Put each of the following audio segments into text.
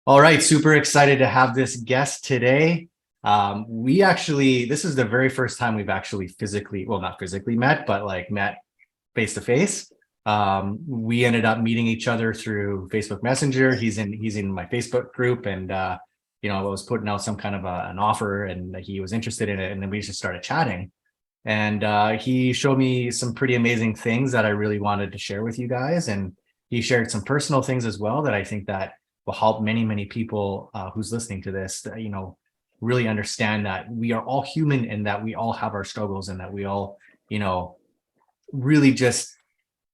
All right, super excited to have this guest today. This is the very first time we've actually physically, well, not physically met, but like met face to face. We ended up meeting each other through Facebook Messenger. He's in my Facebook group, and I was putting out some kind of an offer, and he was interested in it, and then we just started chatting. And he showed me some pretty amazing things that I really wanted to share with you guys, and he shared some personal things as well that I think that will help many people who's listening to this, really understand that we are all human and that we all have our struggles and that we all, really just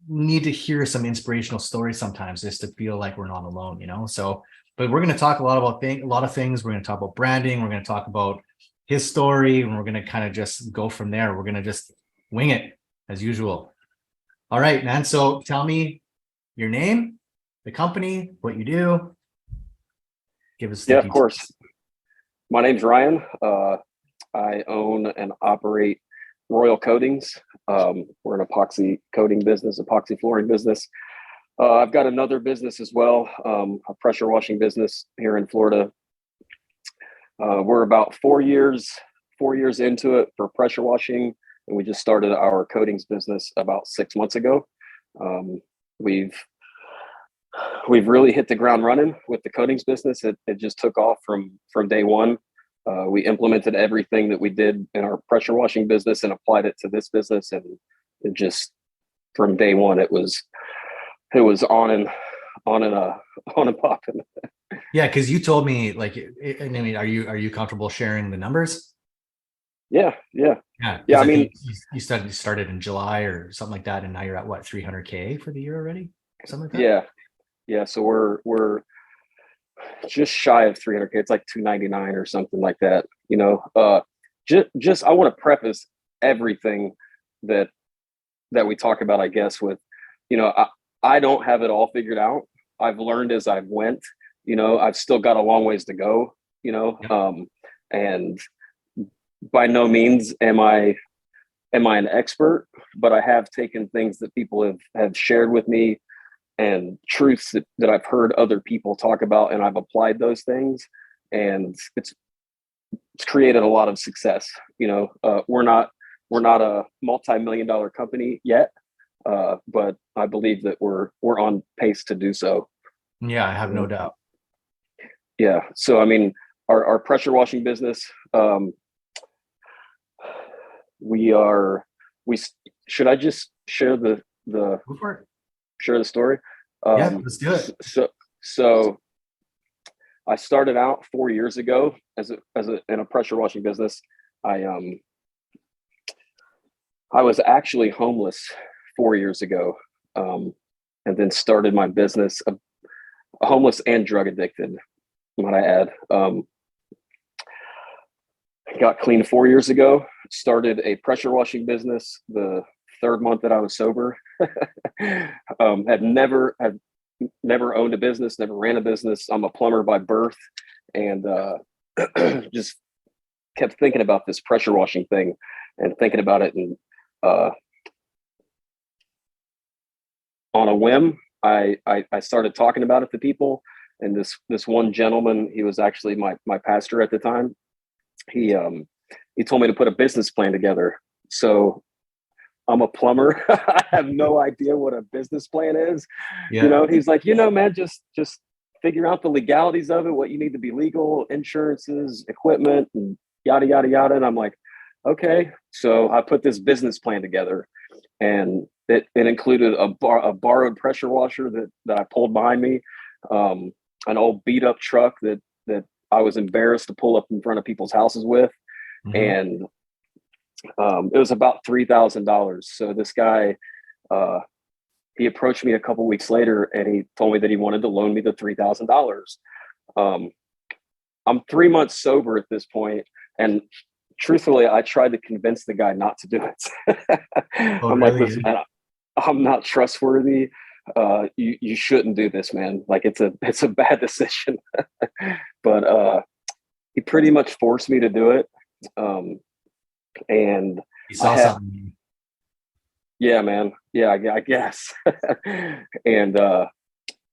need to hear some inspirational stories sometimes just to feel like we're not alone. So, but we're going to talk a lot of things. We're going to talk about branding. We're going to talk about his story, and we're going to kind of just go from there. We're going to just wing it as usual. All right, man. So tell me your name, the company, what you do. Give us the Yeah, of details. course. My name's Ryan. I own and operate Royal Coatings. We're an epoxy coating business, epoxy flooring business. I've got another business as well, a pressure washing business here in Florida. We're about 4 years into it for pressure washing, and we just started our coatings business about 6 months ago. Um, we've we've really hit the ground running with the coatings business. It just took off from day one. We implemented everything that we did in our pressure washing business and applied it to this business, and it just from day one it was on and popping. Yeah, because you told me and I mean, are you comfortable sharing the numbers? Yeah, yeah, Yeah, yeah. because I I mean, think you started in July or something like that, and now you're at what, 300K for the year already? Something like that. yeah, yeah. So we're just shy of 300K. It's like 299 or something like that. Just I want to preface everything that we talk about, I guess, with, I don't have it all figured out. I've learned as I've went. I've still got a long ways to go. Yep. And by no means am I an expert, but I have taken things that people have shared with me and truths that I've heard other people talk about, and I've applied those things, and it's created a lot of success. We're not a multi-million dollar company yet, but I believe that we're on pace to do so. Yeah, I have no Uh, doubt. yeah. So I mean, our pressure washing business, we are we should I just the Go for it. share the story? Yeah, Um, let's do so, it. so I started out 4 years ago in a pressure washing business. I was actually homeless 4 years ago, um, and then started my business. Homeless and drug addicted, might I add. Got clean 4 years ago. Started a pressure washing business the third month that I was sober. Had never owned a business, never ran a business. I'm a plumber by birth, and just kept thinking about this pressure washing thing and thinking about it. And uh, on a whim, I started talking about it to people. And this one gentleman, he was actually my pastor at the time. He told me to put a business plan together. So I'm a plumber. I have no idea what a business plan is. Yeah. He's like, man, just figure out the legalities of it, what you need to be legal, insurances, equipment, and yada yada yada. And I'm like, okay. So I put this business plan together, and it included a borrowed pressure washer that I pulled behind me, an old beat up truck that I was embarrassed to pull up in front of people's houses with, Hmm. and it was about $3,000. So this guy, uh, he approached me a couple weeks later, and he told me that he wanted to loan me the $3,000. Um, I'm 3 months sober at this point, and truthfully, I tried to convince the guy not to do it. Oh, I'm like, really? listen, man, I'm not trustworthy. You shouldn't do this, man. Like it's a bad decision. But he pretty much forced me to do it. Um, and You I saw had something. Yeah, man. Yeah, I guess. And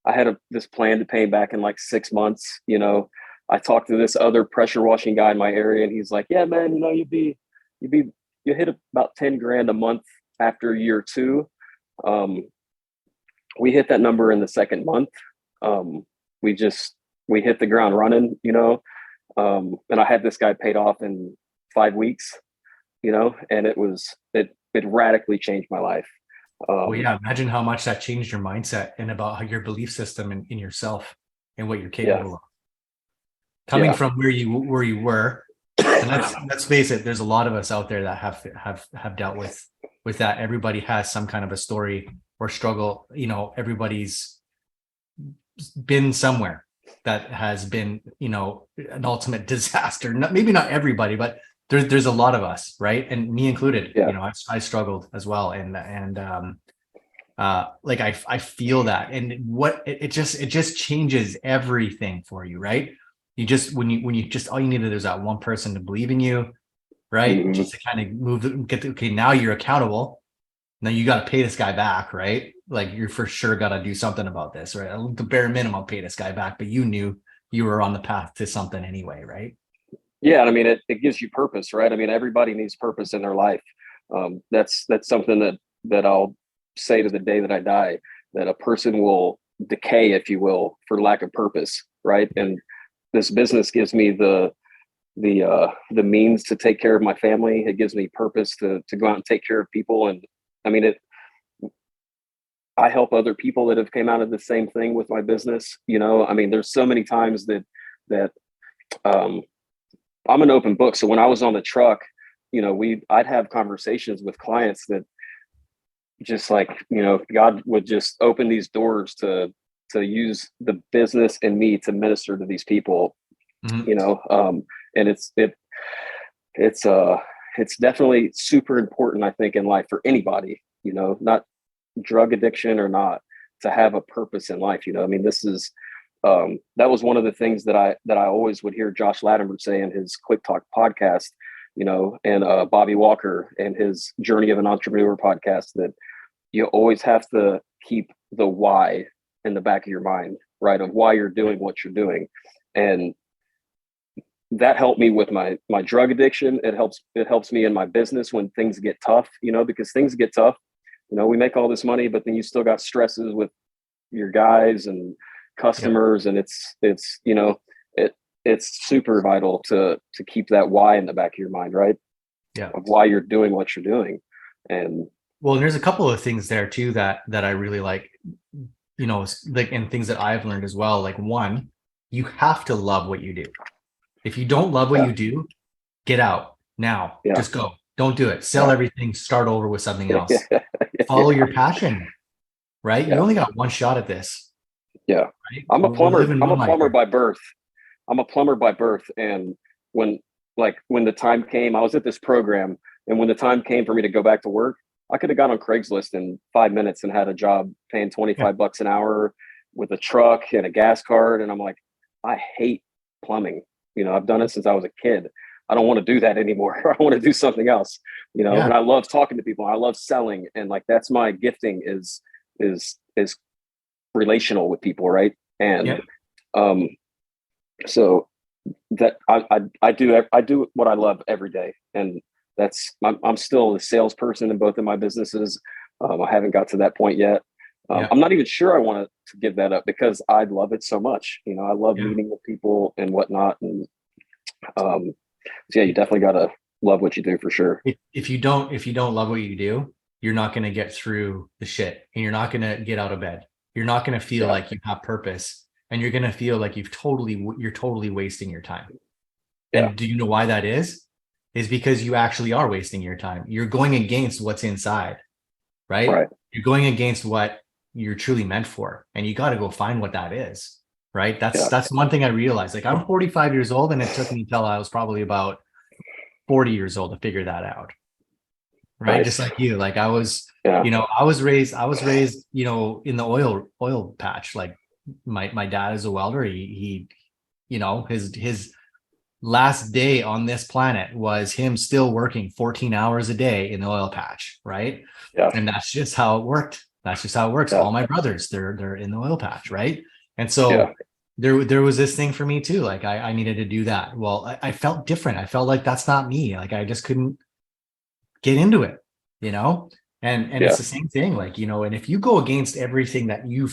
I had this plan to pay him back in like 6 months. I talked to this other pressure washing guy in my area, and he's like, "Yeah, man, you hit about 10 grand a month after year two." Um, we hit that number in the second month. Um, we hit the ground running. And I had this guy paid off in 5 weeks, and it radically changed my life. Well, yeah, imagine how much that changed your mindset and about how your belief system in yourself and what you're Yeah, capable of. Coming yeah, from where you were, and let's face it, there's a lot of us out there that have dealt with that. Everybody has some kind of a story or struggle. Everybody's been somewhere that has been, an ultimate disaster. Maybe not everybody, but there's a lot of us, right? And me included. yeah, I struggled as well, and like I feel that, and what it just changes everything for you, right? You just when you just all you needed is that one person to believe in you, right? mhm, Just to kind of okay, now you're accountable. Now you got to pay this guy back, right? Like you're for sure got to do something about this, right? The bare minimum, pay this guy back, but you knew you were on the path to something anyway, right? yeah. And I mean, it gives you purpose, right? I mean, everybody needs purpose in their life. That's something that I'll say to the day that I die, that a person will decay, if you will, for lack of purpose, right? And this business gives me the means to take care of my family. It gives me purpose to go out and take care of people. And I mean, I help other people that have came out of the same thing with my business. I mean, there's so many times that um, I'm an open book. So when I was on the truck, I'd have conversations with clients that just like, God would just open these doors to use the business and me to minister to these people. Mhm. And it's definitely super important, I think, in life for anybody, not drug addiction or not, to have a purpose in life. I mean, this is that was one of the things that I always would hear Josh Latimer say in his Quick Talk podcast, and Bobby Walker and his Journey of an Entrepreneur podcast, that you always have to keep the why in the back of your mind, right? Of why you're doing what you're doing. And that helped me with my drug addiction. It helps me in my business when things get tough, because things get tough. We make all this money, but then you still got stresses with your guys and Yep. customers, and it's super vital to keep that why in the back of your mind, right? Yeah. Of why you're doing what you're doing. And Well, and there's a couple of things there too that I really like, like, and things that I've learned as well. Like, one, you have to love what you do. If you don't love what yeah, you do, get out now. yeah, Just go. Don't do it. Sell yeah, everything. Start over with something else. yeah, Follow your passion, right? You yeah, only got one shot at this, yeah. right? I'm a We're plumber. living I'm one a life plumber here. by birth. And when when the time came, I was at this program, and when the time came for me to go back to work, I could have got on Craigslist in 5 minutes and had a job paying Yeah. 25 bucks an hour with a truck and a gas card. And I'm like, I hate plumbing. I've done it since I was a kid. I don't want to do that anymore. I want to do something else. Yeah. And I love talking to people. I love selling, and like that's my gifting, is relational with people, right? And Yeah. um, so that I do what I love every day, and I'm still a salesperson in both of my businesses. I haven't got to that point yet. Yeah. I'm not even sure I want to give that up, because I love it so much. I love Yeah. meeting with people and whatnot, and um, so yeah, you definitely got to love what you do for sure. If you don't love what you do, you're not going to get through the shit, and you're not going to get out of bed. You're not going to feel Yeah, like you have purpose, and you're going to feel like you're totally wasting your time. yeah, And do you know why that is? Is because you actually are wasting your time. You're going against what's inside, right? right, You're going against what you're truly meant for, and you got to go find what that is, right? That's yeah, that's one thing I realized. Like, I'm 45 years old, and it took me until I was probably about 40 years old to figure that out, right? Just nice, like you. Like, yeah, I was raised, in the oil patch. Like, my dad is a welder. He his last day on this planet was him still working 14 hours a day in the oil patch, right? yeah, And that's just how it worked. That's just how it works. Yeah. All my brothers, they're in the oil patch, right? And Yeah. so there was this thing for me too. Like I needed to do that. Well, I felt different. I felt like that's not me. Like I just couldn't get into it, you know? And it's Yeah. the same thing, like, you know, and if you go against everything that you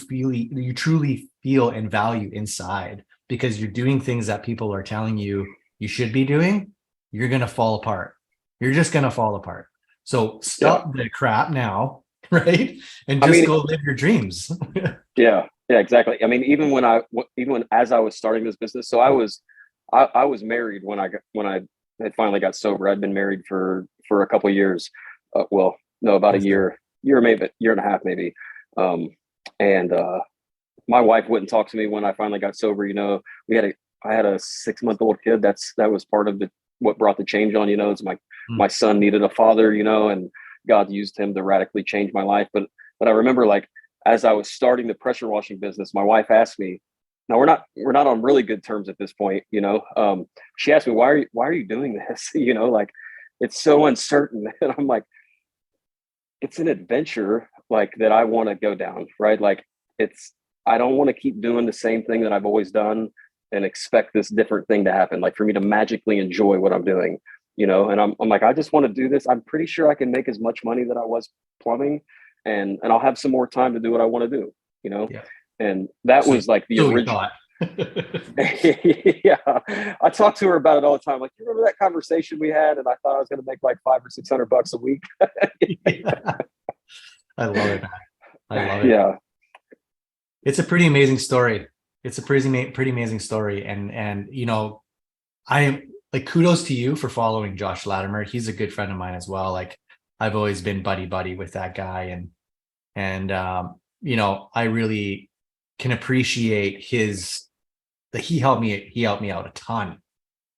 truly feel and value inside because you're doing things that people are telling you you should be doing, you're gonna fall apart. You're just gonna fall apart. So Yeah. stop the crap now, right? And I just mean, go live your dreams. yeah, yeah, exactly. I mean, even when as I was starting this business, so I was married when I had finally got sober. I'd been married for a couple of years. Well, no, about a Yes, sir. year maybe, year and a half maybe. Um, and my wife wouldn't talk to me when I finally got sober. You know, I had a 6 month old kid. That was part of the what brought the change on. You know, it's Mm. my son needed a father. You know, and God used him to radically change my life. But I remember like as I was starting the pressure washing business, my wife asked me. Now we're not on really good terms at this point. You know, she asked me why are you doing this? You know, like it's so uncertain, and I'm like it's an adventure like that I want to go down, right? Like it's I don't want to keep doing the same thing that I've always done and expect this different thing to happen. Like for me to magically enjoy what I'm doing, you know, and I'm like, I just want to do this. I'm pretty sure I can make as much money that I was plumbing and I'll have some more time to do what I want to do, you know? Yeah. And that So was like the so we original. thought. Yeah, I talk to her about it all the time. Like, you remember that conversation we had, and I thought I was going to make like $500 or $600 a week. Yeah. I love it, man. I love it. Yeah, It's a pretty amazing story. It's a pretty amazing story. And you know, I am like kudos to you for following Josh Latimer. He's a good friend of mine as well. Like I've always been buddy buddy with that guy, and you know, I really can appreciate his that he helped me out a ton,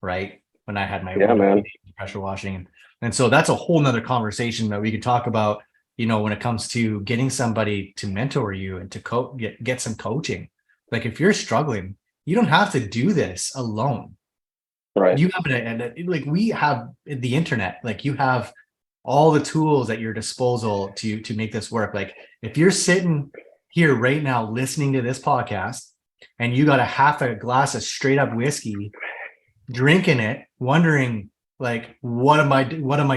right? When I had my yeah, early man. days of pressure washing. And so that's a whole nother conversation that we could talk about, you know, when it comes to getting somebody to mentor you and to get some coaching. Like if you're struggling, you don't have to do this alone. Right. You have and like we have the internet, like you have all the tools at your disposal to make this work. Like if you're sitting here right now listening to this podcast and you got a half a glass of straight up whiskey, drinking it, wondering like what am I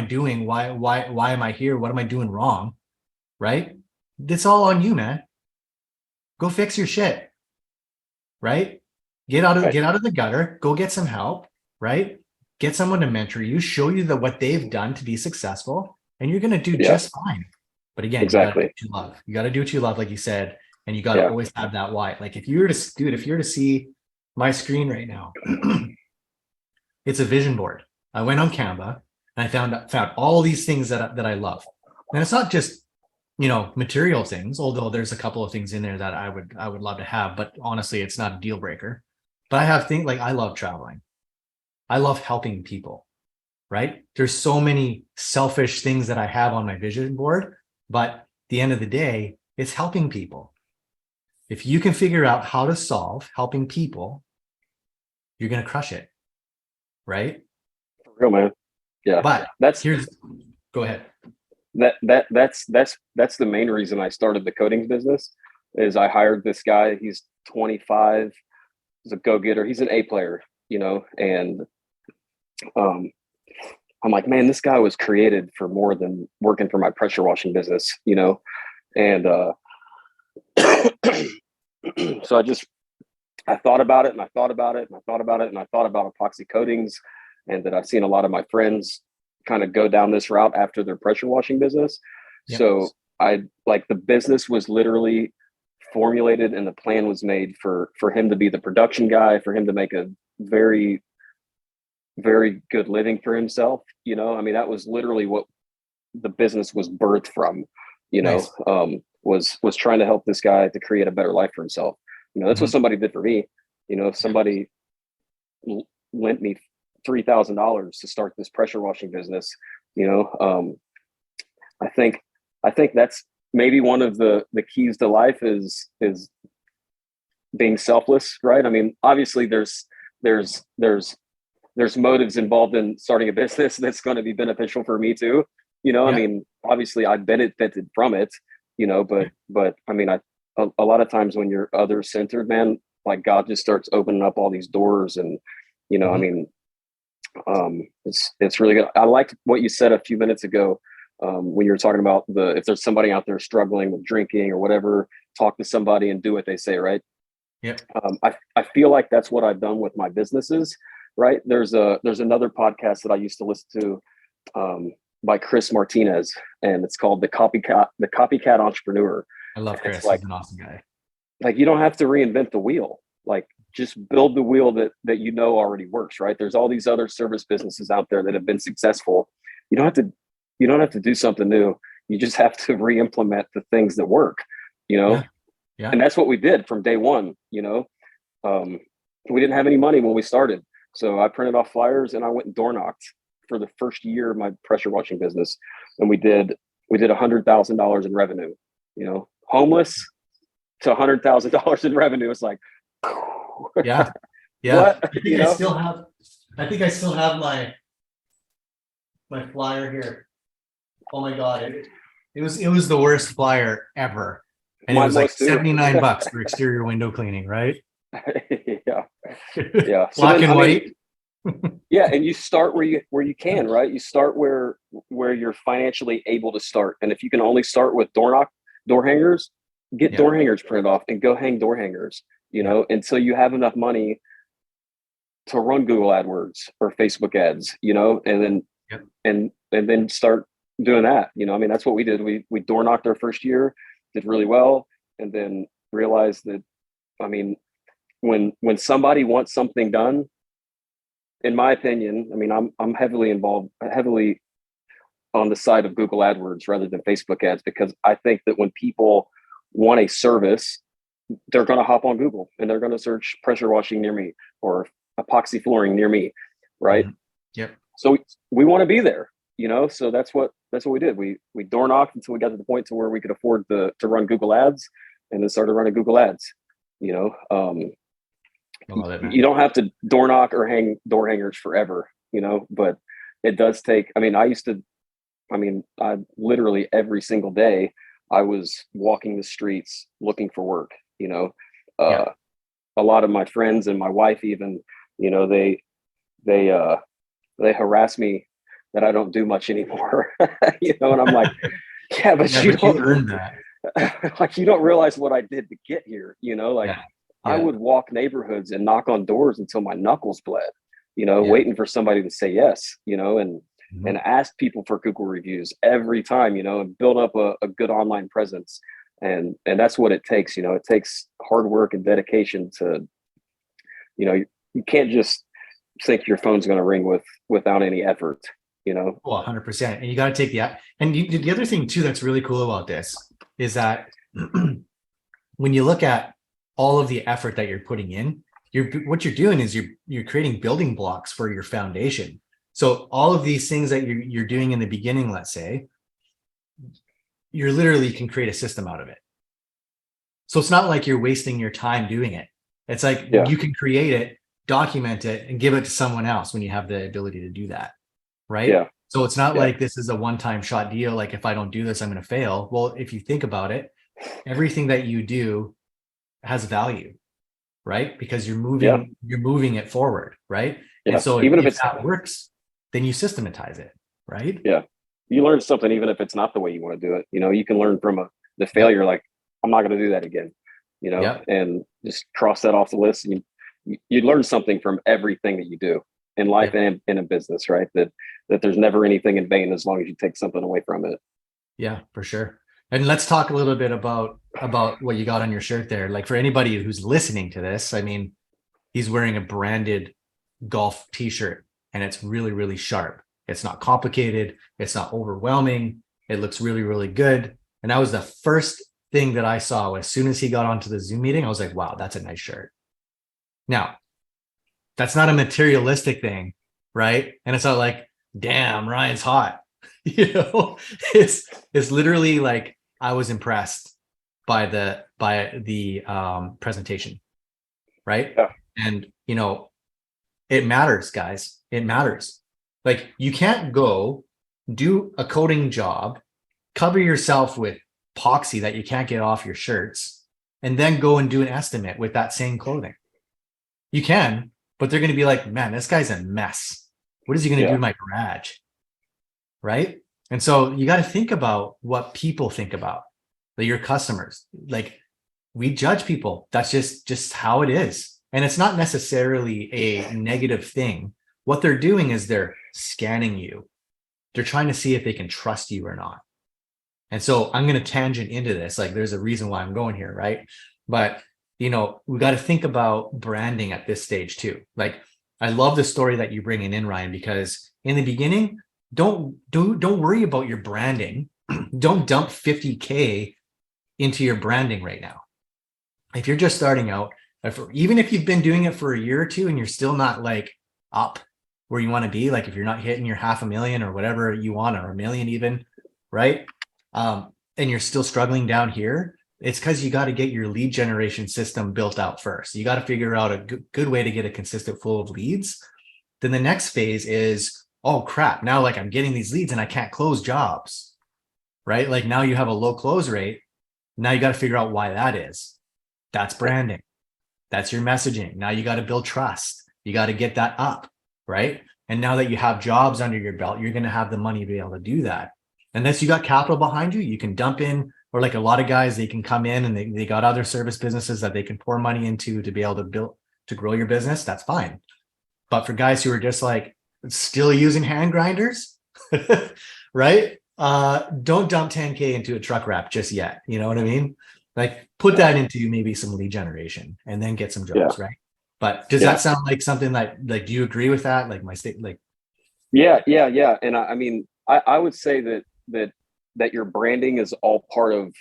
doing? Why am I here? What am I doing wrong? Right? It's all on you, man. Go fix your shit, right? Right. Get out of the gutter, go get some help, right? Get someone to mentor you, show you what they've done to be successful, and you're gonna do Yeah, just fine. But again, you gotta do exactly. what you love. You gotta do what you love, like you said, and you gotta Yeah. always have that why. Like if you were to dude, if you were to see my screen right now, it's a vision board. I went on Canva and I found all these things that I love. And it's not just, you know, material things, although there's a couple of things in there that I would love to have, but honestly, it's not a deal breaker. But I have things like I love traveling. I love helping people, right? There's so many selfish things that I have on my vision board, but at the end of the day, it's helping people. If you can figure out how to solve helping people, you're going to crush it, right? For real, man. Yeah. But That's here's go ahead. that's the main reason I started the coatings business is I hired this guy. He's 25. He's a go-getter. He's an A player, you know, and um I'm like, man, this guy was created for more than working for my pressure washing business, you know. And so I thought about it and I thought about it and I thought about it and I thought about epoxy coatings and that I've seen a lot of my friends kind of go down this route after their pressure washing business. Yep. So I like the business was literally formulated and the plan was made for him to be the production guy, for him to make a very, very good living for himself. You know, I mean, that was literally what the business was birthed from, you know, Nice. was trying to help this guy to create a better life for himself. You know, that's what Mhm. somebody did for me. You know, if Yeah. somebody lent me $3,000 to start this pressure washing business, you know, I think I think that's maybe one of the keys to life is being selfless, right? I mean, obviously there's there's there's motives involved in starting a business that's going to be beneficial for me too. You know, I Yeah. mean, obviously I benefited from it, but I mean, a lot of times when you're other centered, man, like God just starts opening up all these doors, and I Mhm. mean, it's really good. I liked what you said a few minutes ago, when you were talking about if there's somebody out there struggling with drinking or whatever, talk to somebody and do what they say, right? Yep. I feel like that's what I've done with my businesses, right? There's another podcast that I used to listen to, by Chris Martinez, and it's called the Copycat Entrepreneur. I love And it's Chris. like He's an awesome guy. you don't have to reinvent the wheel. Like, just build the wheel that already works, right? There's all these other service businesses out there that have been successful. You don't have to do something new. You just have to re-implement the things that work, you Yeah. know? Yeah. And that's what we did from day one. We didn't have any money when we started, so I printed off flyers and I went and door knocked for the first year of my pressure washing business, and we did $100,000 in revenue. Homeless to $100,000 in revenue. It's like, Yeah. Yeah. what? I think I still have my flyer here. Oh my God. It was the worst flyer ever. And it Mine was like was too. $79 for exterior window cleaning, right? Yeah, yeah. So Black then, and I mean, white. yeah, and you start where you can, right? You start where you're financially able to start, and if you can only start with door hangers, get Yeah. door hangers printed off and go hang door hangers. Until you have enough money to run Google AdWords or Facebook ads, and then Yep. and then start doing that. I mean, that's what we did. We door knocked our first year, did really well, and then realized that, I mean, when somebody wants something done, in my opinion, I mean, I'm heavily on the side of Google AdWords rather than Facebook ads, because I think that when people want a service, they're going to hop on Google and they're going to search pressure washing near me or epoxy flooring near me, right? Mhm. Yep. So we want to be there, So that's what we did. We door knocked until we got to the point to where we could afford to run Google ads, and then started running Google ads. I love it, You man. don't have to door knock or hang door hangers forever, but it does take. I mean, I literally every single day I was walking the streets looking for work. Yeah. A lot of my friends and my wife even, they they uh they harass me that I don't do much anymore. And I'm like, yeah, but Yeah, you but you don't earned that. like, you don't realize what I did to get here. Like, Yeah. I Yeah. would walk neighborhoods and knock on doors until my knuckles bled, Yeah. waiting for somebody to say yes, and Mhm. ask people for Google reviews every time, and build up a good online presence. And that's what it takes. It takes hard work and dedication to, you can't just think your phone's going to ring without any effort, Well, 100%. And you got to take the other thing too that's really cool about this is that when you look at all of the effort that you're putting in, what you're doing is you're creating building blocks for your foundation. So all of these things that you're doing in the beginning, let's say, you're literally can create a system out of it. So it's not like you're wasting your time doing it. It's like Yeah. you can create it, document it, and give it to someone else when you have the ability to do that. Right. Yeah. So it's not Yeah. like this is a one-time shot deal. Like, if I don't do this, I'm going to fail. Well, if you think about it, everything that you do has value, right? Because you're moving it forward, right? Yeah. And so Even if if it's that works, then you systematize it, right? Yeah. You learn something even if it's not the way you want to do it. You can learn from the failure, like, I'm not going to do that again, Yep. and just cross that off the list. And you learn something from everything that you do in life and in a business, right? That there's never anything in vain as long as you take something away from it. Yeah, for sure. And let's talk a little bit about what you got on your shirt there. Like, for anybody who's listening to this, I mean, he's wearing a branded golf t-shirt and it's really, really sharp. It's not complicated. It's not overwhelming. It looks really, really good. And that was the first thing that I saw as soon as he got onto the Zoom meeting. I was like, wow, that's a nice shirt. Now, that's not a materialistic thing, right? And it's not like, damn, Ryan's hot. It's literally like, I was impressed by the presentation, right? Yeah. And it matters, guys. It matters. Like, you can't go do a coding job, cover yourself with epoxy that you can't get off your shirts and then go and do an estimate with that same clothing. You can, but they're going to be like, man, this guy's a mess. What is he going to do in my garage? Right. And so you got to think about what people think about, like your customers. Like, we judge people. That's just how it is. And it's not necessarily a negative thing. What they're doing is they're scanning you. They're trying to see if they can trust you or not. And so I'm going to tangent into this. Like, there's a reason why I'm going here, right? But, we got to think about branding at this stage too. Like, I love the story that you're bringing in, Ryan, because in the beginning, don't worry about your branding. Don't dump 50K into your branding right now. If you're just starting out, even if you've been doing it for a year or two and you're still not like up where you want to be, like if you're not hitting your 500,000 or whatever you want, or 1 million even, right? And you're still struggling down here, it's because you got to get your lead generation system built out first. You got to figure out a good way to get a consistent flow of leads. Then the next phase is, oh crap, now like I'm getting these leads and I can't close jobs, right? Like now you have a low close rate. Now you got to figure out why that is. That's branding. That's your messaging. Now you got to build trust. You got to get that up, right? And now that you have jobs under your belt, you're going to have the money to be able to do that. Unless you got capital behind you, you can dump in, or like a lot of guys, they can come in and they got other service businesses that they can pour money into to be able to grow your business. That's fine. But for guys who are just like still using hand grinders, right? Don't dump 10K into a truck wrap just yet. You know what I mean? Like, put that into maybe some lead generation and then get some jobs, right? But does that sound like something that, like, do you agree with that? Like my state, like. Yeah. And I mean, I would say that your branding is all part of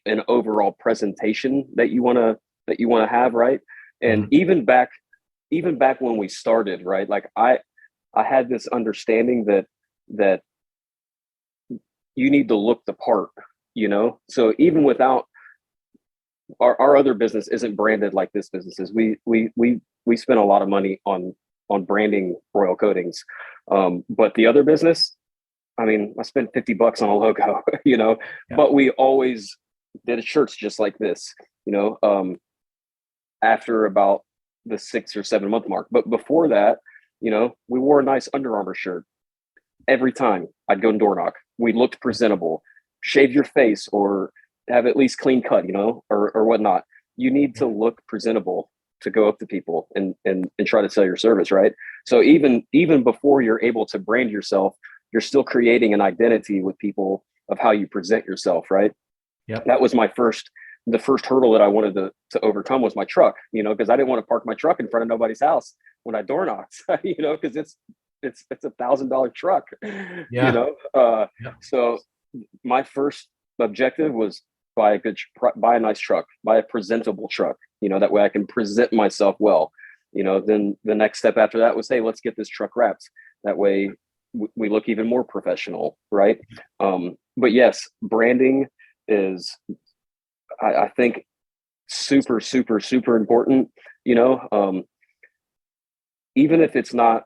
an overall presentation that you want to have, right? And even back when we started, right? Like I had this understanding that you need to look the part, So even without our other business isn't branded like this business is. We spend a lot of money on branding Royal Coatings, but the other business, I mean, I spent $50 on a logo, But we always did shirts just like this, after about the 6 or 7 month mark. But before that, we wore a nice Under Armour shirt every time I'd go and door knock. We looked presentable. Shave your face or have at least clean cut, or whatnot. You need to look presentable to go up to people and try to sell your service, right? So even before you're able to brand yourself, you're still creating an identity with people of how you present yourself, right? Yep. That was the first hurdle that I wanted to overcome was my truck, because I didn't want to park my truck in front of nobody's house when I door knocked, because it's $1,000 truck, So my first objective was buy a nice truck, buy a presentable truck, that way I can present myself well. Then the next step after that was, hey, let's get this truck wrapped. That way we look even more professional, right? But yes, branding is, I think, super, super, super important. Even if it's not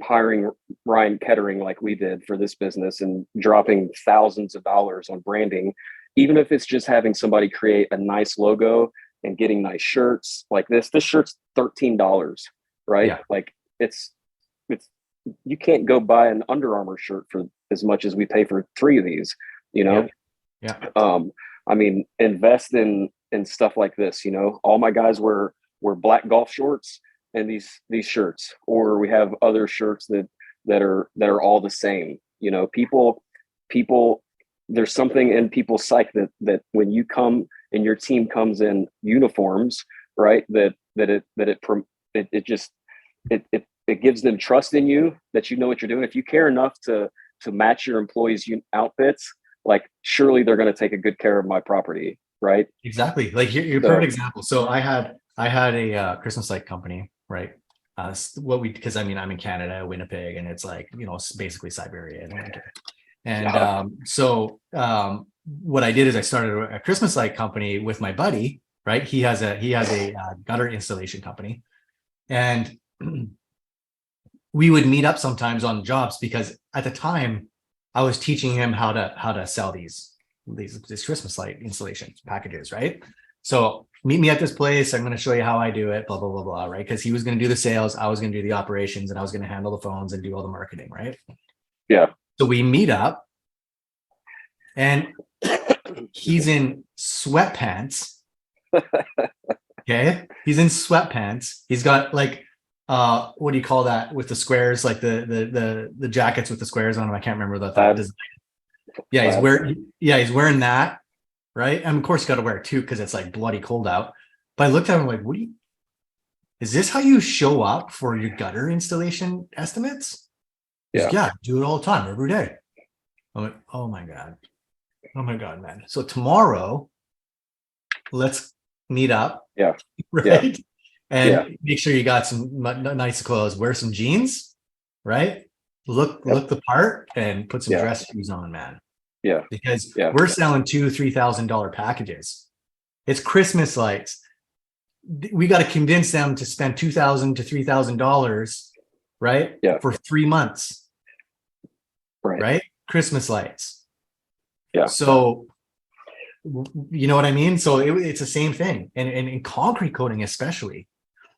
hiring Ryan Kettering like we did for this business and dropping thousands of dollars on branding, even if it's just having somebody create a nice logo and getting nice shirts like this shirt's $13, right? Yeah. Like it's you can't go buy an Under Armour shirt for as much as we pay for 3 of these, Yeah. I mean, invest in stuff like this, all my guys wear black golf shorts and these shirts, or we have other shirts that are all the same. People, there's something in people's psyche that when you come and your team comes in uniforms, right, that it gives them trust in you, that what you're doing. If you care enough to match your employees' outfits, like surely they're going to take a good care of my property, right? Exactly. Like you're perfect example. So I had a Christmas light company, right? Because I'm in Canada, Winnipeg, and it's like, it's basically Siberia in winter. And what I did is I started a Christmas light company with my buddy, right? He has a gutter installation company, and we would meet up sometimes on jobs because at the time I was teaching him how to sell these, these Christmas light installation packages, right? So meet me at this place. I'm going to show you how I do it, blah, blah, blah, blah, right? Because he was going to do the sales, I was going to do the operations, and I was going to handle the phones and do all the marketing, right? Yeah. So we meet up and he's in sweatpants. Okay. He's in sweatpants. He's got like what do you call that with the squares, like the jackets with the squares on them. I can't remember that design. Yeah, he's wearing that, right? And of course you got to wear it too because it's like bloody cold out. But I looked at him like, is this how you show up for your gutter installation estimates? He's like, yeah, I do it all the time, every day. I'm like, oh my God, man. So tomorrow, let's meet up. Yeah. Right. And make sure you got some nice clothes, wear some jeans, right? Look the part and put some dress shoes on, man. Yeah. Because we're selling $2,000-$3,000 packages. It's Christmas lights. We got to convince them to spend $2,000 to $3,000, right? Yeah. For 3 months. Right? Christmas lights. Yeah. So, you know what I mean? So it's the same thing. And in concrete coating, especially,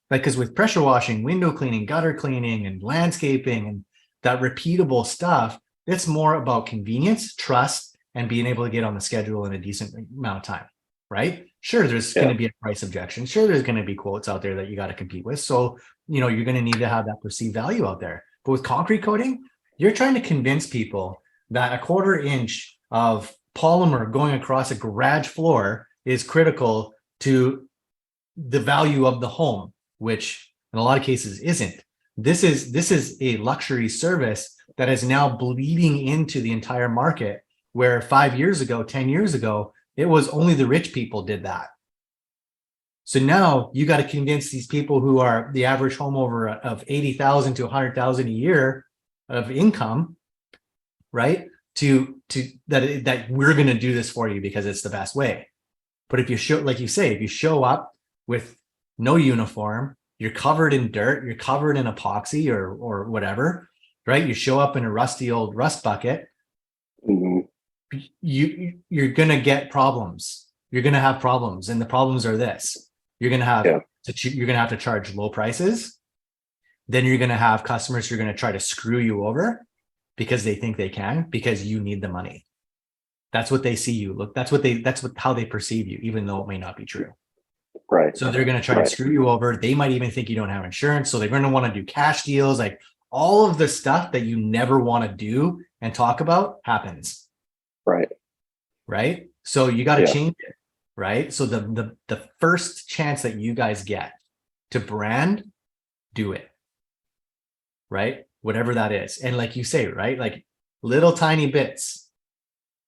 like, because with pressure washing, window cleaning, gutter cleaning, and landscaping, and that repeatable stuff, it's more about convenience, trust, and being able to get on the schedule in a decent amount of time, right? Sure, there's going to be a price objection. Sure, there's going to be quotes out there that you got to compete with. So, you know, you're going to need to have that perceived value out there. But with concrete coating, you're trying to convince people that a 1/4 inch of polymer going across a garage floor is critical to the value of the home, which in a lot of cases isn't. This is a luxury service that is now bleeding into the entire market, where 5 years ago, 10 years ago, it was only the rich people did that. So now you got to convince these people who are the average homeowner of 80,000 to 100,000 a year of income, right? That we're going to do this for you because it's the best way. But if you show, like you say, if you show up with no uniform, you're covered in dirt, you're covered in epoxy or whatever, right? You show up in a rusty old rust bucket, you're going to get problems. You're going to have problems. And the problems are this: you're going to have you're going to have to charge low prices. Then you're going to have customers who are going to try to screw you over because they think they can, because you need the money. That's what they see you look. How they perceive you, even though it may not be true. Right. So they're going to try and screw you over. They might even think you don't have insurance. So they're going to want to do cash deals. Like, all of the stuff that you never want to do and talk about happens. Right. Right. So you got to change it. Right. So the first chance that you guys get to brand, do it. Right. Whatever that is. And like you say, right, like little tiny bits,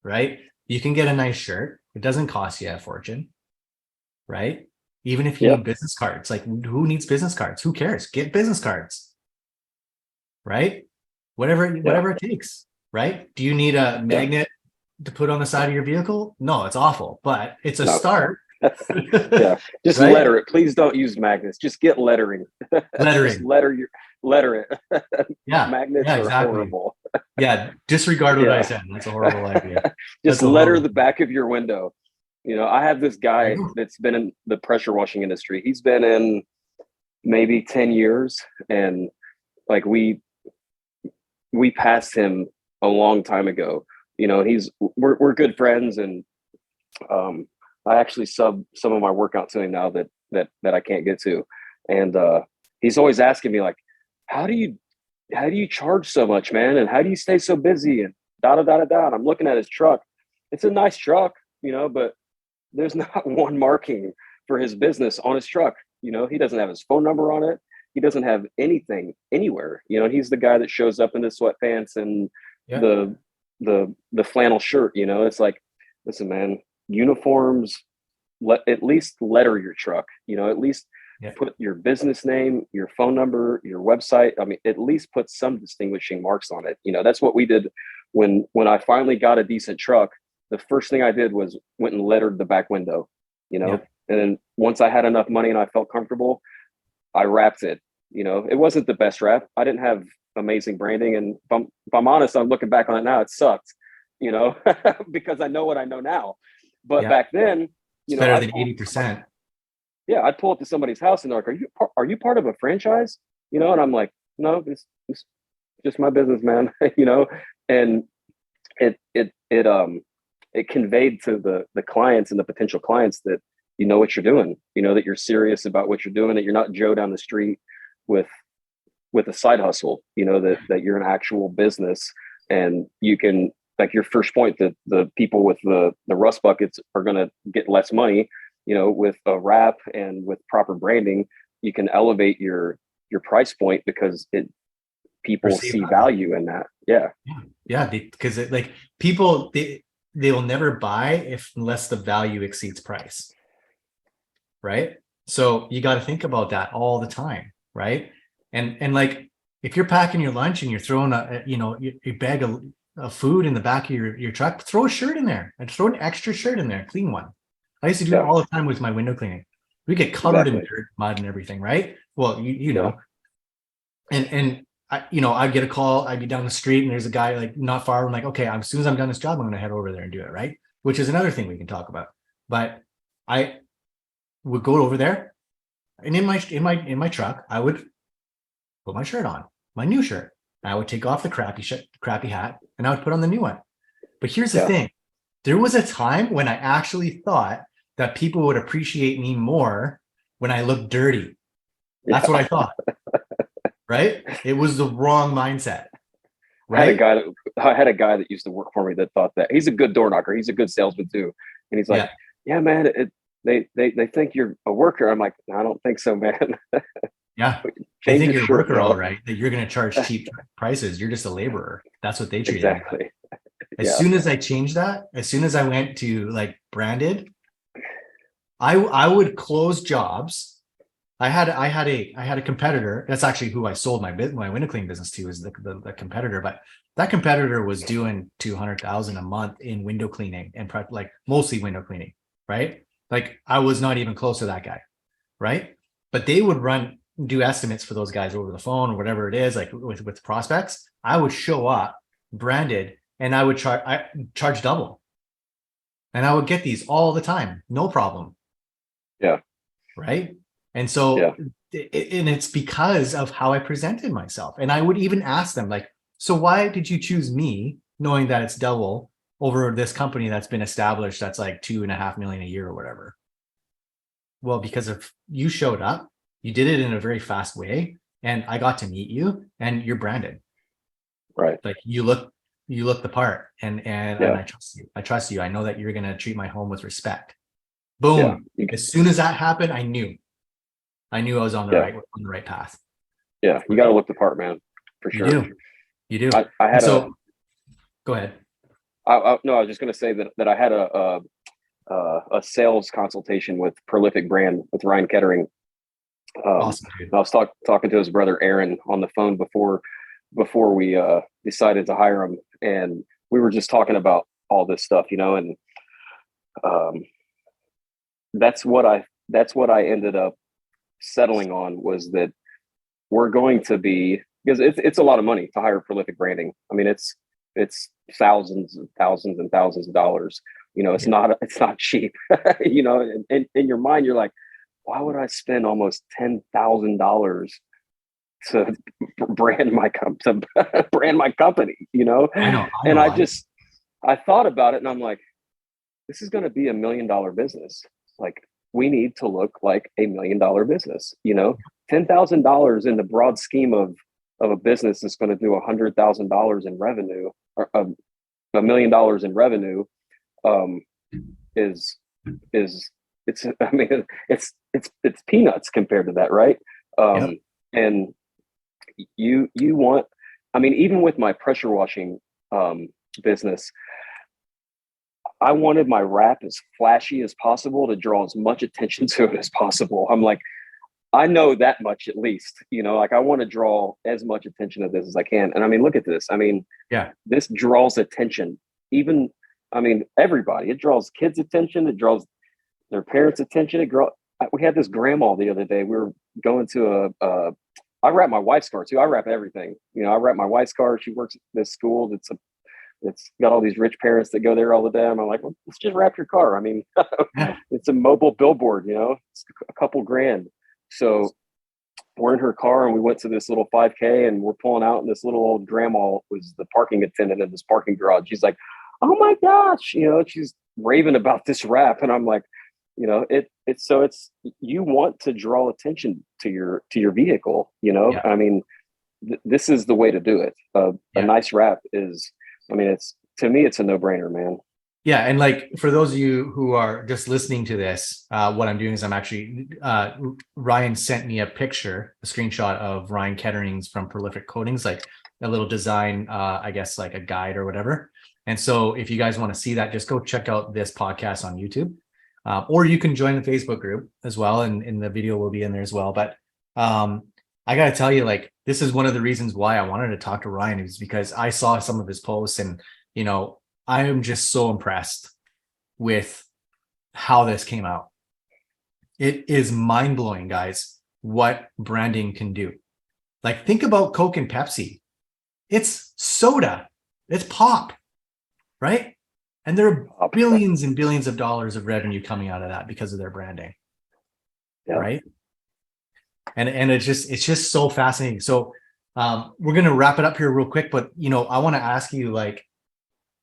right? You can get a nice shirt. It doesn't cost you a fortune, right? Even if you need business cards, like, who needs business cards? Who cares? Get business cards, right? Whatever it takes, right? Do you need a magnet to put on the side of your vehicle? No, it's awful, but it's a start. Just right? letter it. Please don't use magnets. Just get lettering. Just letter it. Magnets are horrible. Disregard what I said. That's a horrible idea. Just letter the back of your window. You know, I have this guy that's been in the pressure washing industry. He's been in maybe 10 years, and like we passed him a long time ago. You know, we're good friends, and I actually sub some of my workout to him now that I can't get to. And he's always asking me, like, how do you charge so much, man? And how do you stay so busy? And da da da da da. And I'm looking at his truck. It's a nice truck, you know, but there's not one marking for his business on his truck. You know, he doesn't have his phone number on it. He doesn't have anything anywhere. You know, he's the guy that shows up in the sweatpants and the flannel shirt. You know, it's like, listen, man, uniforms, at least letter your truck. You know, at least put your business name, your phone number, your website. I mean, at least put some distinguishing marks on it. You know, that's what we did when I finally got a decent truck. The first thing I did was went and lettered the back window, you know, and then once I had enough money and I felt comfortable, I wrapped it. You know, it wasn't the best wrap. I didn't have amazing branding. And if I'm honest, I'm looking back on it now, it sucked. you know, because I know what I know now. But Yeah. back then, It's you know, better than 80%. yeah, I'd pull up to somebody's house and they're like, are you part of a franchise? You know, and I'm like, no, it's just my business, man. You know, and it conveyed to the clients and the potential clients that you know what you're doing, you know, that you're serious about what you're doing, that you're not Joe down the street with a side hustle, you know, that you're an actual business. And you can, like your first point, that the people with the rust buckets are going to get less money, you know, with a wrap and with proper branding, you can elevate your price point because people Perceived see value. value in that. Yeah. Yeah, because like people, they will never buy if unless the value exceeds price, right? So you got to think about that all the time, right? And like if you're packing your lunch and you're throwing a bag of food in the back of your truck, throw a shirt in there and throw an extra shirt in there, clean one. I used to do it Yeah, all the time with my window cleaning. We get covered in exactly. dirt, mud, and everything, right? Well, you Yeah. know, and I'd get a call, I'd be down the street and there's a guy like not far. I'm like, okay, as soon as I'm done this job, I'm going to head over there and do it. Right. Which is another thing we can talk about. But I would go over there and in my truck, I would put my shirt on, my new shirt. I would take off the crappy hat and I would put on the new one. But here's the Yeah. thing. There was a time when I actually thought that people would appreciate me more when I looked dirty. That's what Yeah. I thought. Right. It was the wrong mindset. I had a Right. guy that I had a guy that used to work for me that thought that he's a good door knocker. He's a good salesman too. And he's like, Yeah. yeah, man, they think you're a worker. I'm like, I don't think so, man. Yeah. They Change think your you're a shirt, worker, all bro. right, that you're going to charge cheap prices. You're just a laborer. That's what they treated me. Exactly. As Yeah. soon as I changed that, as soon as I went to like branded, I would close jobs. I had a competitor. That's actually who I sold my window cleaning business to, is the competitor. But that competitor was doing 200,000 a month in window cleaning and like mostly window cleaning, right? Like I was not even close to that guy, right? But they would do estimates for those guys over the phone or whatever it is, like with prospects. I would show up branded and I would charge double, and I would get these all the time, no problem, Yeah. right? And Yeah. so, and it's because of how I presented myself. And I would even ask them, like, so why did you choose me, knowing that it's double over this company that's been established, that's like 2.5 million a year or whatever? Well, because if you showed up, you did it in a very fast way, and I got to meet you, and you're branded. Right. Like you look the part, and Yeah. I trust you. I trust you. I know that you're gonna treat my home with respect. Yeah. Boom. As soon as that happened, I knew I was on the Yeah. right path. Yeah. You got to Right? look the part, man, for You sure. do. You do. I And had a, so go ahead. no, I was just going to say that I had a sales consultation with Prolific Brand with Ryan Kettering. Awesome, dude. I was talking to his brother Aaron on the phone before we decided to hire him, and we were just talking about all this stuff, you know, and um, that's what I ended up settling on, was that we're going to be, because it's a lot of money to hire Prolific Branding. I mean, it's thousands and thousands and thousands of dollars. You know, Yeah. it's not cheap. You know, and in your mind, you're like, why would I spend almost $10,000 to to brand my company? You know, I and know. I thought about it, and I'm like, this is going to be $1 million business. Like, we need to look like $1 million business. You know, $10,000 in the broad scheme of a business that's going to do $100,000 in revenue, or $1 million in revenue, um, is it's I mean it's peanuts compared to that, right? Yep. And you want, I mean, even with my pressure washing business, I wanted my wrap as flashy as possible to draw as much attention to it as possible. I'm like, I know that much at least, you know, like I want to draw as much attention to this as I can. And I mean, look at this. I mean, Yeah. this draws attention. Even, I mean, everybody. It draws kids' attention. It draws their parents' attention. We had this grandma the other day. We were going to I wrap my wife's car too. I wrap everything. You know, I wrap my wife's car. She works at this school. It's a it's got all these rich parents that go there all the time. I'm like, well, let's just wrap your car. I mean, Yeah. it's a mobile billboard, it's a couple grand. So we're in her car and we went to this little 5K and we're pulling out and this little old grandma was the parking attendant in this parking garage. She's like, oh my gosh, she's raving about this wrap. And I'm like, it's you want to draw attention to your vehicle, Yeah. I mean, this is the way to do it. A Yeah. nice wrap is, I mean, to me, it's a no brainer, man. Yeah, and like for those of you who are just listening to this, what I'm doing is I'm actually Ryan sent me a picture, a screenshot of Ryan Kettering's from Prolific Coatings, like a little design, I guess like a guide or whatever. And so if you guys want to see that, just go check out this podcast on YouTube, or you can join the Facebook group as well, and the video will be in there as well. But I got to tell you, like this is one of the reasons why I wanted to talk to Ryan, is because I saw some of his posts and I am just so impressed with how this came out. It is mind-blowing, guys, what branding can do. Like, think about Coke and Pepsi. It's soda. It's pop, right? And there are billions and billions of dollars of revenue coming out of that because of their branding. Yeah. Right? And it's just so fascinating. So we're going to wrap it up here real quick, but I want to ask you, like,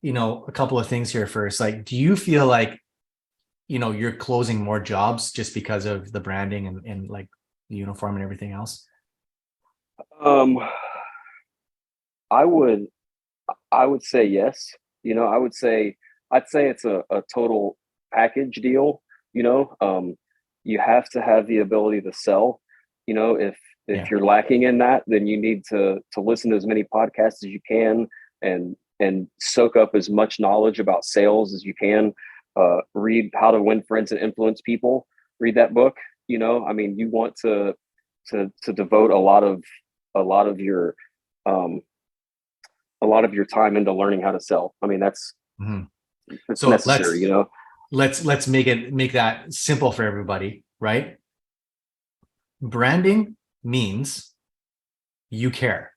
a couple of things here first. Like, do you feel like, you're closing more jobs just because of the branding and like the uniform and everything else? I would say yes. I'd say it's a total package deal. You have to have the ability to sell. If you're lacking in that, then you need to listen to as many podcasts as you can and soak up as much knowledge about sales as you can. Read How to Win Friends and Influence People. Read that book. I mean, you want to devote a lot of your time into learning how to sell. I mean, that's so necessary. Let's make that simple for everybody, right? Branding means you care.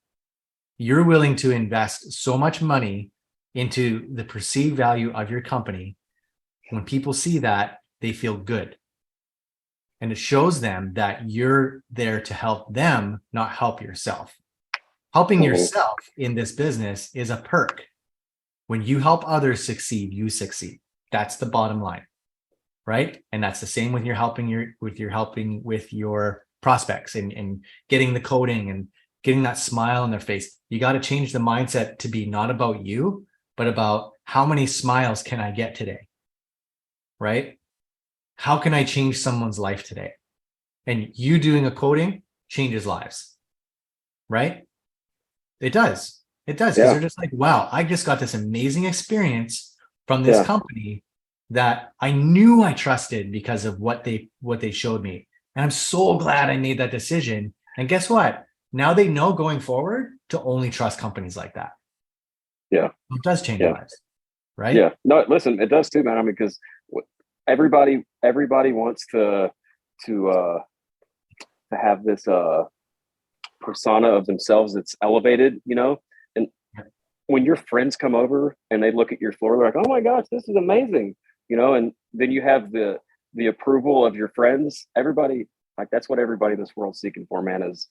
You're willing to invest so much money into the perceived value of your company. When people see that, they feel good. And it shows them that you're there to help them, not help yourself. Helping yourself in this business is a perk. When you help others succeed, you succeed. That's the bottom line, right? And that's the same with your helping with your prospects and getting the coding and getting that smile on their face. You got to change the mindset to be not about you, but about how many smiles can I get today, right? How can I change someone's life today? And you doing a coding changes lives, right? It does. It does. Because they're just like, wow, I just got this amazing experience from this company that I knew I trusted because of what they showed me. And I'm so glad I made that decision. And guess what? Now they know going forward to only trust companies like that. Yeah. It does change lives, right? Yeah. No, listen, it does too, man. I mean, because everybody wants to have this persona of themselves that's elevated, and when your friends come over and they look at your floor, they're like, oh my gosh, this is amazing, and then you have the approval of your friends. Everybody, like, that's what everybody in this world's seeking for, man, is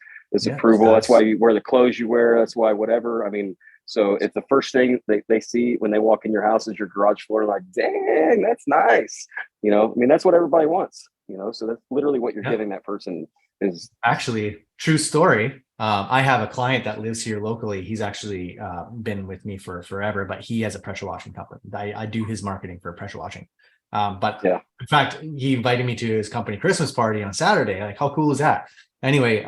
approval. That's why you wear the clothes you wear. That's why whatever. I mean, so it's the first thing they see when they walk in your house is your garage floor. Like, dang, that's nice. I mean, that's what everybody wants, so that's literally what you're giving that person. Is actually true story. I have a client that lives here locally. He's actually been with me for forever, but he has a pressure washing company. I do his marketing for pressure washing. But in fact, he invited me to his company Christmas party on Saturday. Like, how cool is that? Anyway,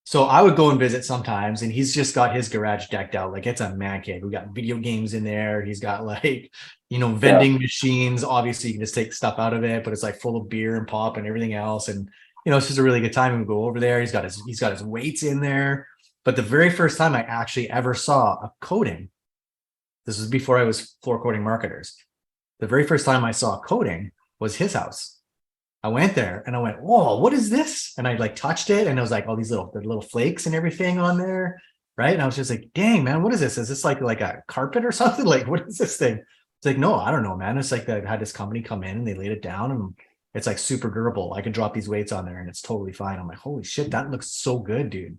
so I would go and visit sometimes, and he's just got his garage decked out like it's a man cave. We got video games in there. He's got like, vending machines. Obviously, you can just take stuff out of it, but it's like full of beer and pop and everything else. And it's just a really good time. And we go over there. He's got his weights in there. But the very first time I actually ever saw a coating, this was before I was floor coating marketers. The very first time I saw a coating was his house. I went there and I went, whoa, what is this? And I like touched it, and it was like all these little flakes and everything on there, right? And I was just like, dang, man, what is this? Is this like a carpet or something? Like, what is this thing? It's like, no, I don't know, man. It's like I had this company come in and they laid it down and it's like super durable. I can drop these weights on there and it's totally fine. I'm like, holy shit, that looks so good, dude.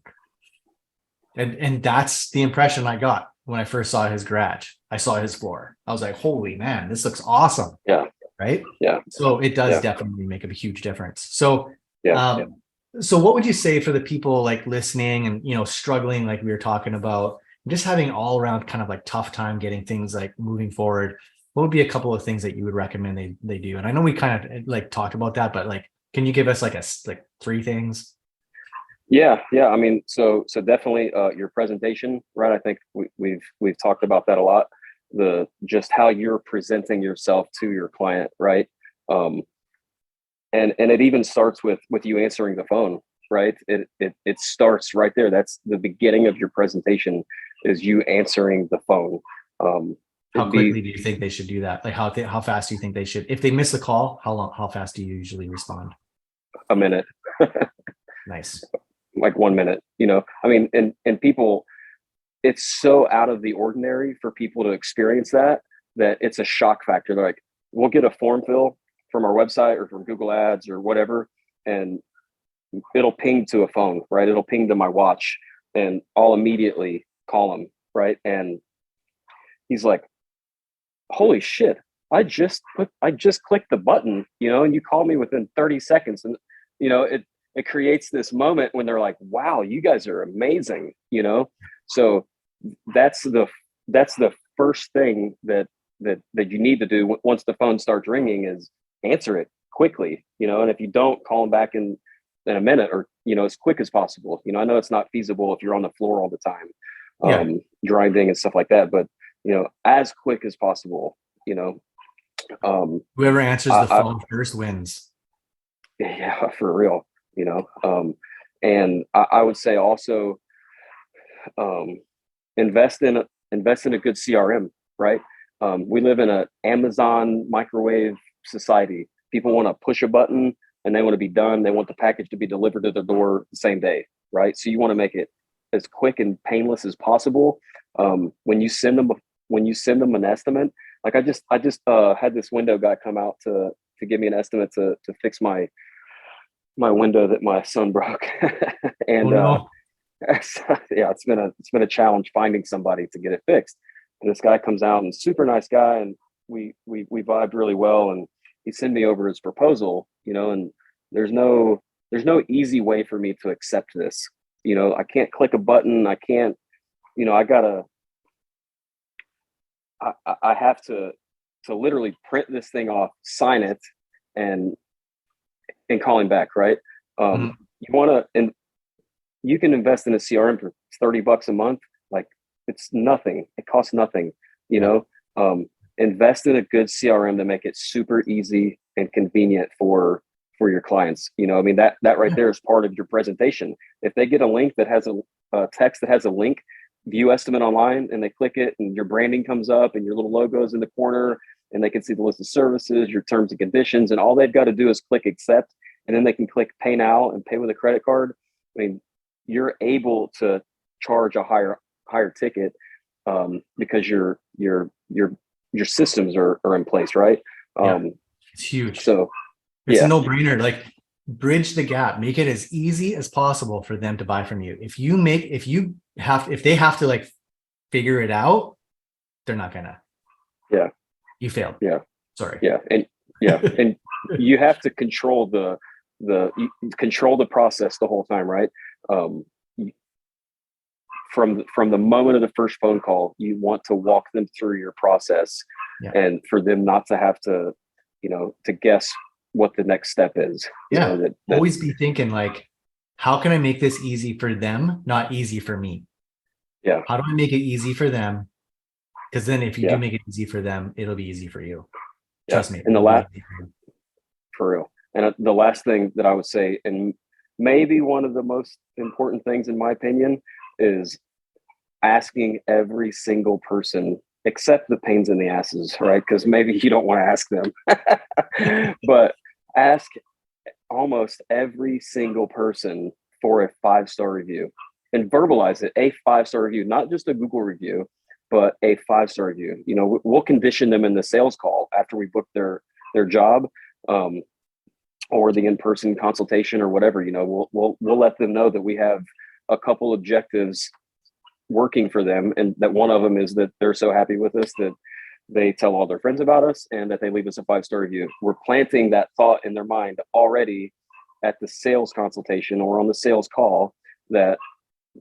And that's the impression I got when I first saw his garage. I saw his floor. I was like, holy man, this looks awesome. Yeah. Right. Yeah. So it does Yeah. definitely make a huge difference. So Yeah. so what would you say for the people like listening and struggling, like we were talking about, just having all around kind of like tough time getting things like moving forward? What would be a couple of things that you would recommend they do? And I know we kind of like talked about that, but like, can you give us like three things? Yeah, yeah. I mean, so definitely your presentation, right? I think we've talked about that a lot. The just how you're presenting yourself to your client, right? Um, and it even starts with you answering the phone, right? It starts right there. That's the beginning of your presentation, is you answering the phone. How It'd be quickly do you think they should do that? Like how fast do you think they should? If they miss a call, how fast do you usually respond? a minute, Nice. like 1 minute. I mean, and people, it's so out of the ordinary for people to experience that it's a shock factor. They're like, we'll get a form fill from our website or from Google Ads or whatever, and it'll ping to a phone, right? It'll ping to my watch, and I'll immediately call him, right? And he's like, holy shit, I just clicked the button, and you call me within 30 seconds. And it creates this moment when they're like, wow, you guys are amazing. So that's the first thing that you need to do once the phone starts ringing, is answer it quickly. And if you don't, call them back in a minute, or as quick as possible. I know it's not feasible if you're on the floor all the time, Yeah. grinding and stuff like that, but as quick as possible. you know Whoever answers the I phone first wins. Yeah, for real. And I would say also, um invest in a good CRM, right? We live in an Amazon microwave society. People want to push a button and they want to be done. They want the package to be delivered to their door the same day, right? So you want to make it as quick and painless as possible. When you send them an estimate, like I just had this window guy come out to give me an estimate to fix my window that my son broke. Oh and no. yeah, it's been a challenge finding somebody to get it fixed. And this guy comes out, and super nice guy, and we vibed really well, and he sent me over his proposal, and there's no easy way for me to accept this. I can't click a button. I can't, I gotta, I have to literally print this thing off, sign it, and call him back, right? Mhm. You want to, and you can invest in a CRM for $30 a month. Like, it's nothing. It costs nothing. You Yeah. know, invest in a good CRM to make it super easy and convenient for your clients. I mean, that right Yeah. there is part of your presentation. If they get a link that has a text that has a link, view estimate online, and they click it, and your branding comes up, and your little logo's in the corner, and they can see the list of services, your terms and conditions, and all they've got to do is click accept, and then they can click pay now and pay with a credit card. I mean, you're able to charge a higher ticket, because your systems are in place, right? Yeah. Um, It's huge. so It's a yeah, no-brainer. Like, bridge the gap, make it as easy as possible for them to buy from you. If they have to like figure it out, they're not gonna. yeah, You failed. yeah, Sorry. yeah, and you have to control the process the whole time, right? Um, from the moment of the first phone call, you want to walk them through your process, Yeah. and for them not to have to guess what the next step is. Yeah. That Always be thinking like, how can I make this easy for them, not easy for me? Yeah, How do I make it easy for them? Because then if you do yeah, make it easy for them, it'll be easy for you. yeah. Trust me, And the it'll be last, easy for you. for real. And the last thing that I would say, and maybe one of the most important things in my opinion, is asking every single person, except the pains in the asses, right? Because maybe you don't want to ask them, but ask almost every single person for a 5-star review. and verbalize it, a 5-star review, not just a Google review, but a 5-star review. You know, we'll condition them in the sales call after we book their job, or the in-person consultation or whatever. You know, we'll let them know that we have a couple objectives working for them, and that one of them is that they're so happy with us that they tell all their friends about us and that they leave us a 5-star review. We're planting that thought in their mind already at the sales consultation or on the sales call that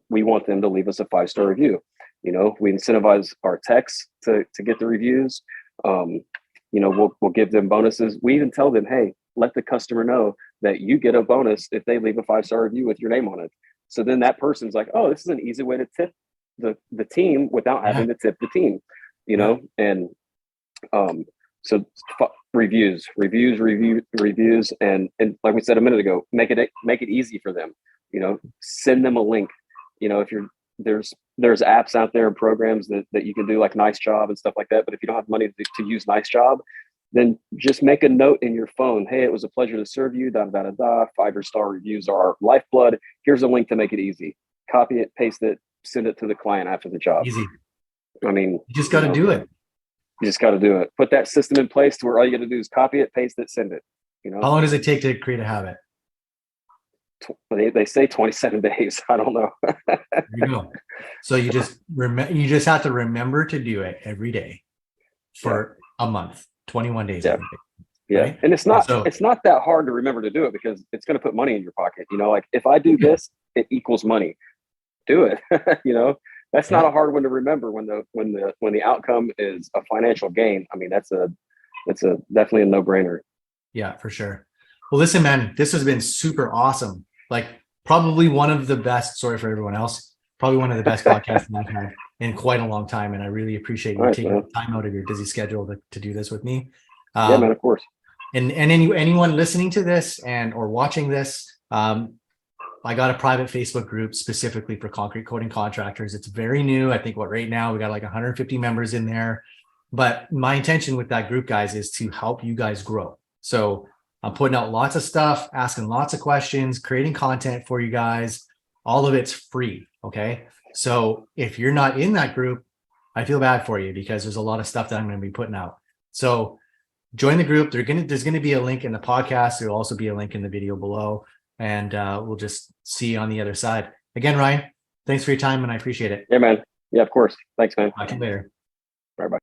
we want them to leave us a 5-star review. You know, we incentivize our techs to get the reviews. You know, we'll give them bonuses. We even tell them, hey, let the customer know that you get a bonus if they leave a 5-star review with your name on it. So then that person's like, oh, this is an easy way to tip the team without having to tip the team, you know? And so reviews, and like we said a minute ago, make it easy for them. You know, send them a link. You know, if there's apps out there and programs that you can do, like Nice Job and stuff like that. But if you don't have money to use Nice Job, then just make a note in your phone. Hey, it was a pleasure to serve you. 5-star reviews are our lifeblood. Here's a link to make it easy. Copy it, paste it, send it to the client after the job. Easy. I mean, you just got to do it. You just got to do it. Put that system in place to where all you got to do is copy it, paste it, send it. You know. How long does it take to create a habit? They say 27 days. I don't know. There you go. So you just have to remember to do it every day for a month, 21 days. Yeah. Every day, yeah. Right? And it's not that hard to remember to do it, because it's going to put money in your pocket. You know, like if I do this, it equals money. Do it. You know, that's not a hard one to remember when the outcome is a financial gain. I mean, that's definitely a no-brainer. Yeah, for sure. Well, listen, man, this has been super awesome. Like probably one of the best, sorry for everyone else, probably one of the best podcasts I've had in quite a long time. And I really appreciate you taking the time out of your busy schedule to do this with me. Yeah, man, of course. And anyone listening to this or watching this, I got a private Facebook group specifically for concrete coating contractors. It's very new. I think right now we got like 150 members in there. But my intention with that group, guys, is to help you guys grow. So I'm putting out lots of stuff, asking lots of questions, creating content for you guys. All of it's free. Okay. So if you're not in that group, I feel bad for you, because there's a lot of stuff that I'm going to be putting out. So join the group. There's going to be a link in the podcast. There'll also be a link in the video below. And we'll just see you on the other side. Again, Ryan, thanks for your time, and I appreciate it. Yeah, man. Yeah, of course. Thanks, man. Talk to you later. Bye-bye.